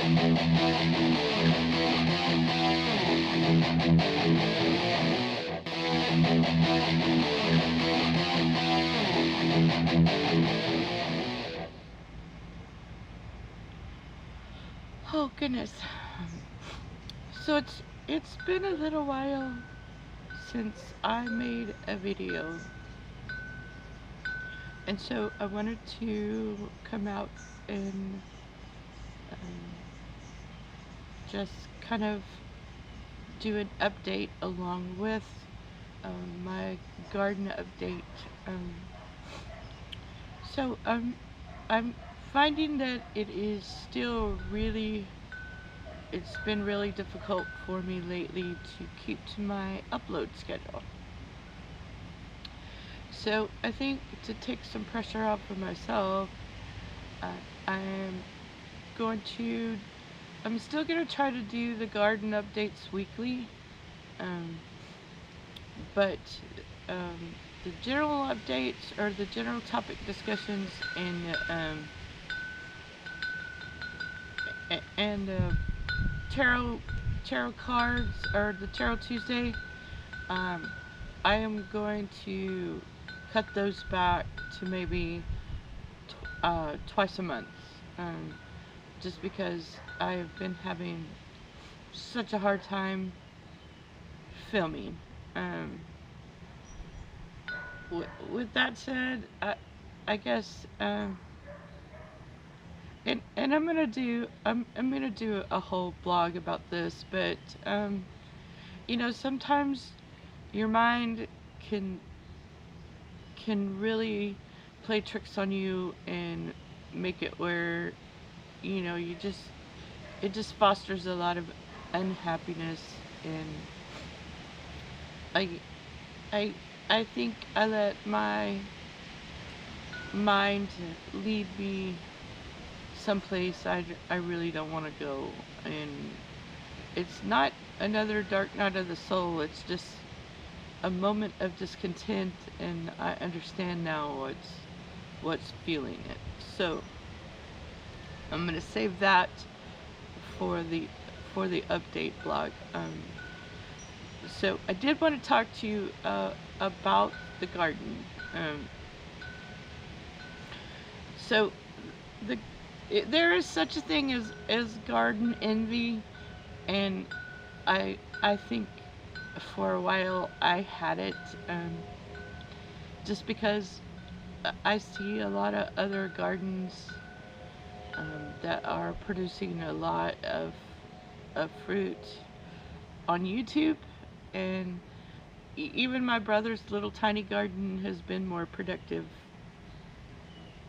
Oh goodness. So it's been a little while since I made a video, and so I wanted to come out and um, just kind of do an update along with my garden update. Um, so I'm finding that it's been really difficult for me lately to keep to my upload schedule. So I think to take some pressure off of myself, uh, I'm going to I'm still gonna try to do the garden updates weekly, um, but um, the general updates or the general topic discussions and tarot tarot cards or the Tarot Tuesday, um, I am going to cut those back to maybe twice a month, um, just because I've been having such a hard time filming. Um, with that said, I guess, and I'm gonna do a whole blog about this, but sometimes your mind can can really play tricks on you and make it where you just it just fosters a lot of unhappiness, and I I I think I let my mind lead me someplace I really don't want to go. And it's not another dark night of the soul, it's just a moment of discontent, and I understand now what's feeling it. So I'm gonna save that for the update blog. So I did want to talk to you about the garden. Um, so the there is such a thing as garden envy, and I think for a while I had it, just because I see a lot of other gardens that are producing a lot of fruit on YouTube, and even my brother's little tiny garden has been more productive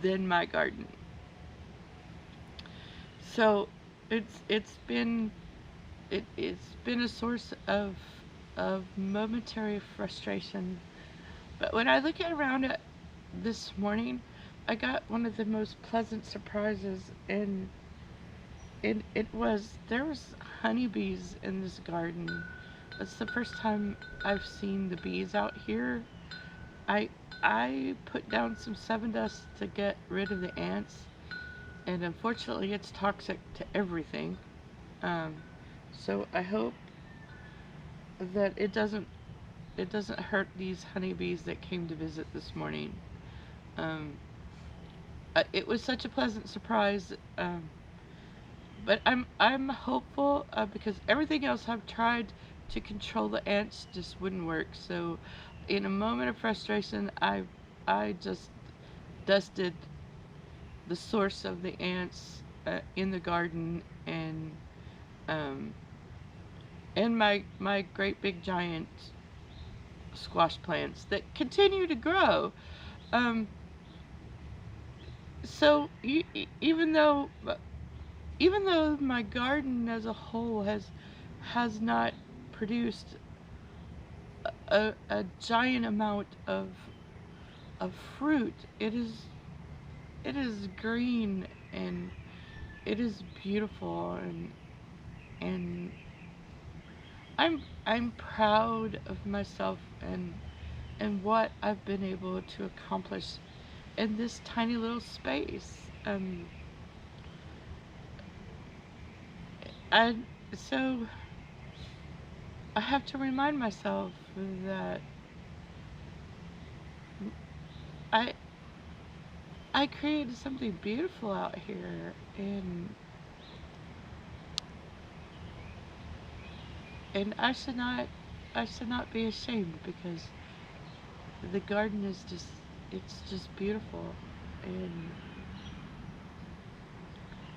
than my garden. So it's been a source of momentary frustration. But when I look at around it this morning, I got one of the most pleasant surprises, and it was there was honeybees in this garden. It's the first time I've seen the bees out here. I I put down some seven dust to get rid of the ants, and unfortunately, it's toxic to everything. Um, so I hope that it doesn't hurt these honeybees that came to visit this morning. Um, it was such a pleasant surprise, but I'm hopeful, because everything else I've tried to control the ants just wouldn't work. So, in a moment of frustration, I just dusted the source of the ants in the garden, um, and my great big giant squash plants that continue to grow. Um, so even though my garden as a whole has not produced a giant amount of fruit, it is green, and it is beautiful, and I'm proud of myself, and what I've been able to accomplish in this tiny little space. And so I have to remind myself that I I created something beautiful out here, and I should not be ashamed, because the garden is just beautiful. And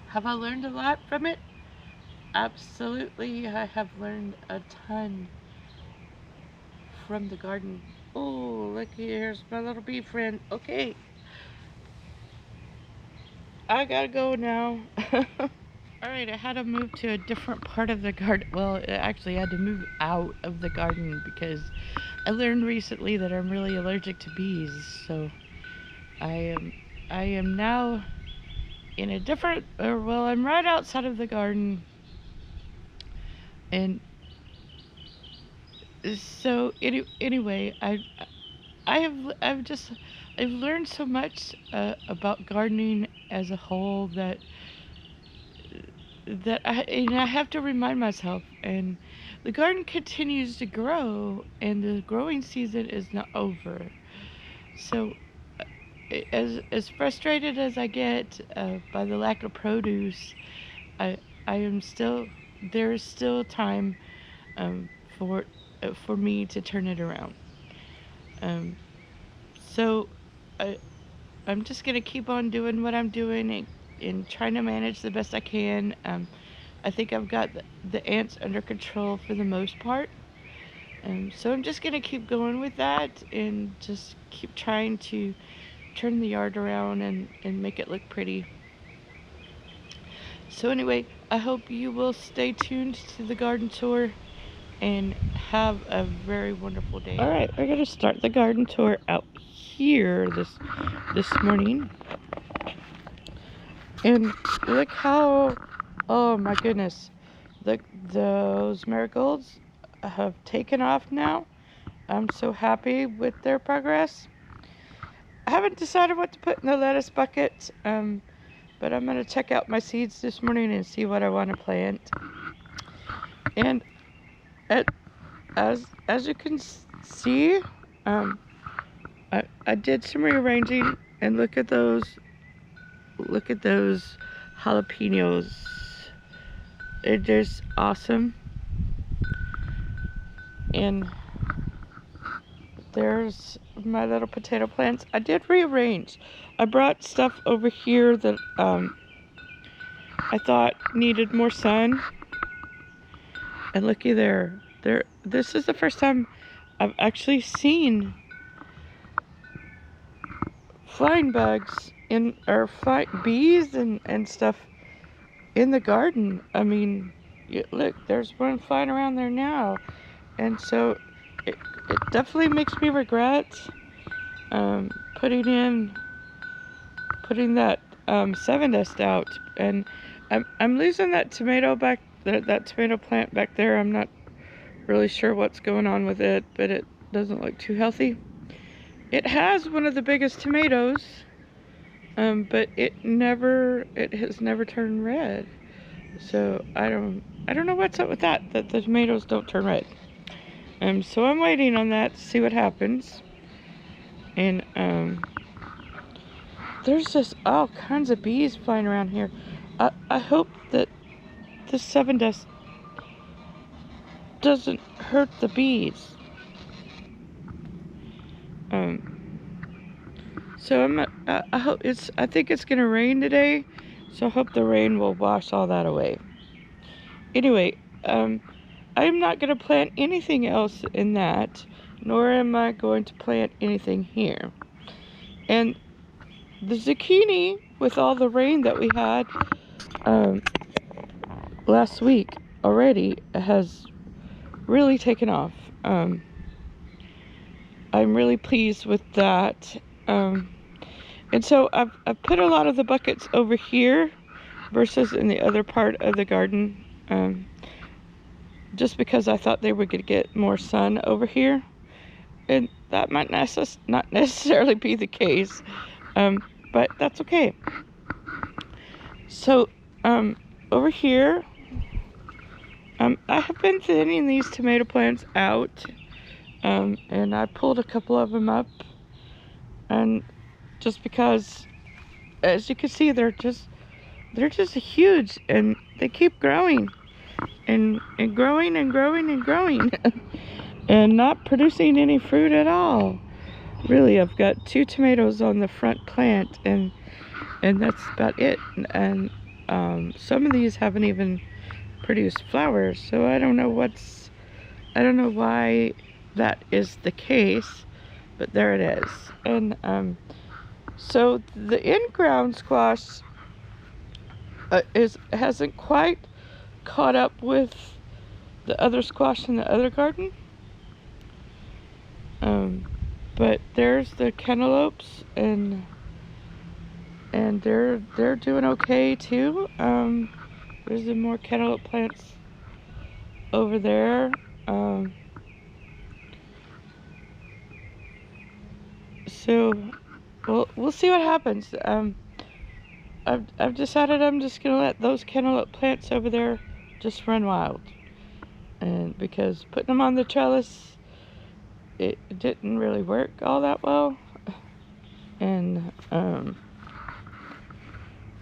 have I learned a lot from it? Absolutely, I have learned a ton from the garden. Oh, look, here's my little bee friend. Okay, I gotta go now. Alright, I had to move to a different part of the garden. Well, actually, I had to move out of the garden because I learned recently that I'm really allergic to bees. So I am I am now in a different, or well, I'm right outside of the garden, and so anyway, I've learned so much about gardening as a whole, and I have to remind myself. And the garden continues to grow, and the growing season is not over. So as frustrated as I get by the lack of produce, I I am still there is still time um, for me to turn it around. Um, so I I'm just gonna keep on doing what I'm doing, and trying to manage the best I can. I think I've got the ants under control for the most part. So I'm just gonna keep going with that, and just keep trying to turn the yard around, and make it look pretty. So anyway, I hope you will stay tuned to the garden tour and have a very wonderful day. All right, we're gonna start the garden tour out here this morning, and look how, oh my goodness, those marigolds have taken off now. I'm so happy with their progress. I haven't decided what to put in the lettuce bucket, but I'm gonna check out my seeds this morning and see what I want to plant. And at, as you can see, um, I did some rearranging, and look at those jalapenos. They're just awesome. And there's my little potato plants. I did rearrange. I brought stuff over here that I thought needed more sun. And looky there. This is the first time I've actually seen flying bugs or bees and stuff in the garden. I mean, look, there's one flying around there now. And so it definitely makes me regret um, putting that seven dust out. And I'm losing that tomato back there, that tomato plant back there. I'm not really sure what's going on with it, but it doesn't look too healthy. It has one of the biggest tomatoes, but it has never turned red. So I don't know what's up with that the tomatoes don't turn red. So I'm waiting on that to see what happens. And there's just all kinds of bees flying around here. I hope that this seven dust doesn't hurt the bees. So I hope I think it's gonna rain today, so I hope the rain will wash all that away. Anyway, I'm not gonna plant anything else in that, nor am I going to plant anything here. And the zucchini, with all the rain that we had last week already, has really taken off. I'm really pleased with that. And so I've put a lot of the buckets over here versus in the other part of the garden, just because I thought they were going to get more sun over here. And that might not necessarily be the case, but that's okay. So over here, I have been thinning these tomato plants out, and I pulled a couple of them up, and just because, as you can see, they're just huge, and they keep growing, and growing and growing and growing, and not producing any fruit at all. Really, I've got 2 tomatoes on the front plant, and that's about it. And some of these haven't even produced flowers, so I don't know why that is the case, but there it is. And so the in-ground squash hasn't quite caught up with the other squash in the other garden. But there's the cantaloupes, and they're doing okay too. There's some more cantaloupe plants over there. So we'll see what happens. I've decided I'm just gonna let those cantaloupe plants over there just run wild, and because putting them on the trellis, it didn't really work all that well, and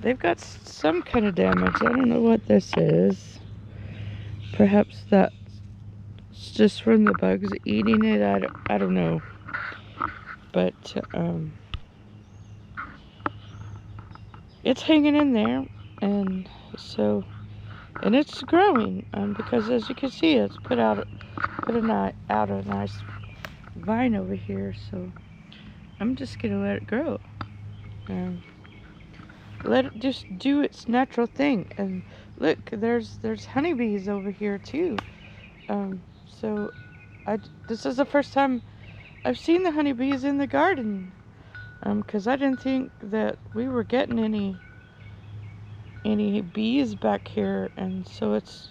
they've got some kind of damage. I don't know what this is. Perhaps that's just from the bugs eating it. I don't know. But it's hanging in there, and so, and it's growing, because as you can see, it's put out a nice vine over here. So I'm just gonna let it grow, and let it just do its natural thing. And look, there's honeybees over here too. So this is the first time I've seen the honeybees in the garden, because I didn't think that we were getting any bees back here, and so it's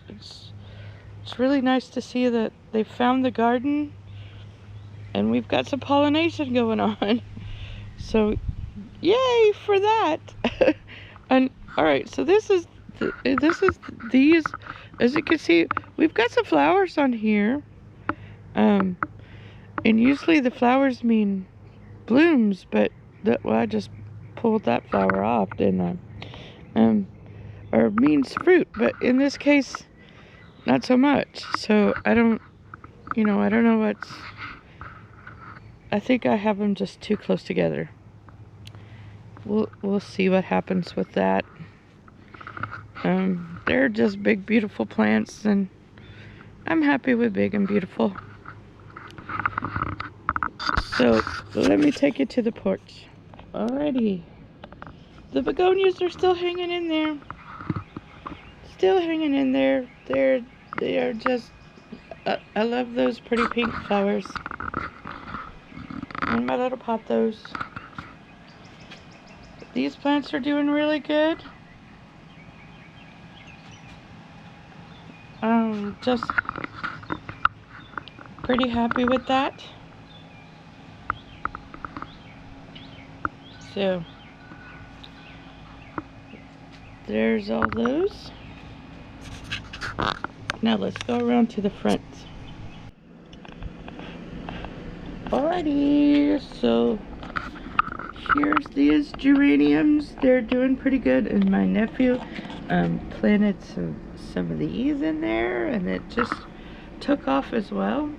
really nice to see that they found the garden, and we've got some pollination going on. So yay for that. And all right, so this is these, as you can see, we've got some flowers on here, and usually the flowers mean blooms, but well, I just pulled that flower off, didn't I? Or means fruit, but in this case, not so much. So I don't know what's. I think I have them just too close together. We'll see what happens with that. They're just big, beautiful plants, and I'm happy with big and beautiful. So let me take you to the porch. Alrighty. The begonias are still hanging in there. Still hanging in there. They are just. I love those pretty pink flowers. And my little pothos. These plants are doing really good. Just pretty happy with that. So there's all those. Now let's go around to the front. Alrighty, so here's these geraniums. They're doing pretty good, and my nephew planted some of these in there, and it just took off as well.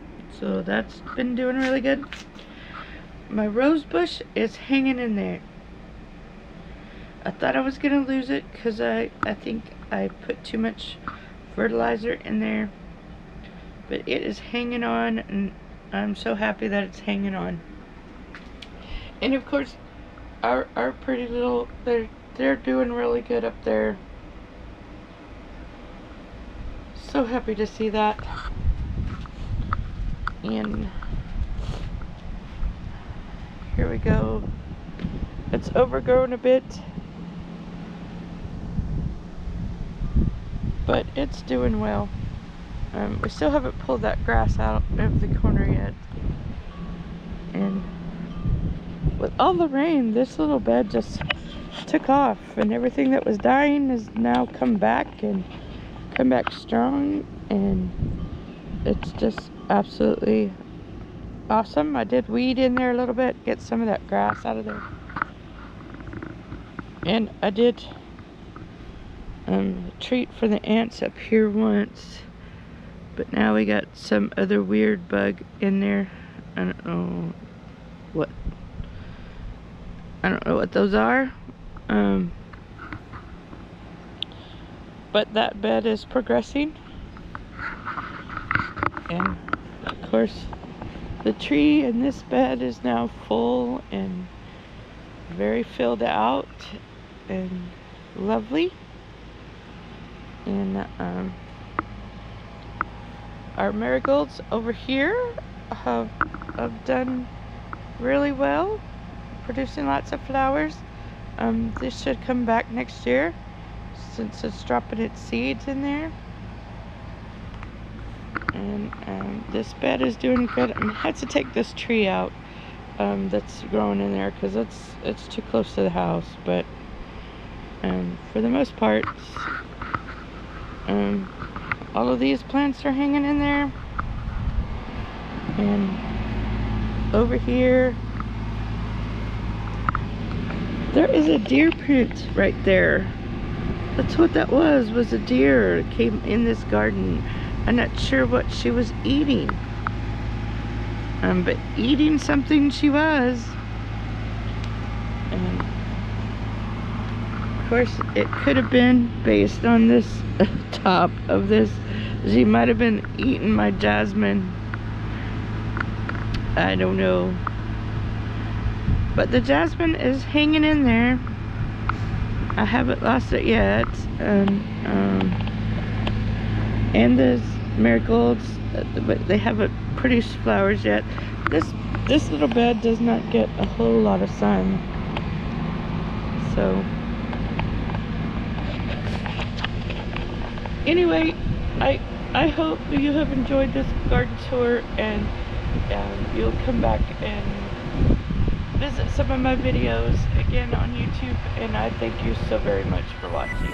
So that's been doing really good. My rose bush is hanging in there. I thought I was gonna lose it because I think I put too much fertilizer in there, but it is hanging on, and I'm so happy that it's hanging on. And of course, our pretty little, they're doing really good up there. So happy to see that. And here we go. It's overgrown a bit, but it's doing well. We still haven't pulled that grass out of the corner yet. And with all the rain, this little bed just took off, and everything that was dying has now come back and come back strong, and it's just absolutely awesome. I did weed in there a little bit, get some of that grass out of there. And I did treat for the ants up here once, but now we got some other weird bug in there. I don't know what those are. But that bed is progressing, and of course the tree in this bed is now full and very filled out and lovely. And our marigolds over here have done really well, producing lots of flowers. This should come back next year since it's dropping its seeds in there. And this bed is doing good. I had to take this tree out that's growing in there because it's too close to the house. But for the most part, all of these plants are hanging in there. And over here, there is a deer print right there. That's what that was a deer that came in this garden. I'm not sure what she was eating. But eating something she was. And of course, it could have been based on this top of this. She might have been eating my jasmine. I don't know. But the jasmine is hanging in there. I haven't lost it yet. And the marigolds, but they haven't produced flowers yet. This little bed does not get a whole lot of sun. So anyway, I hope you have enjoyed this garden tour, and you'll come back and visit some of my videos again on YouTube, and I thank you so very much for watching.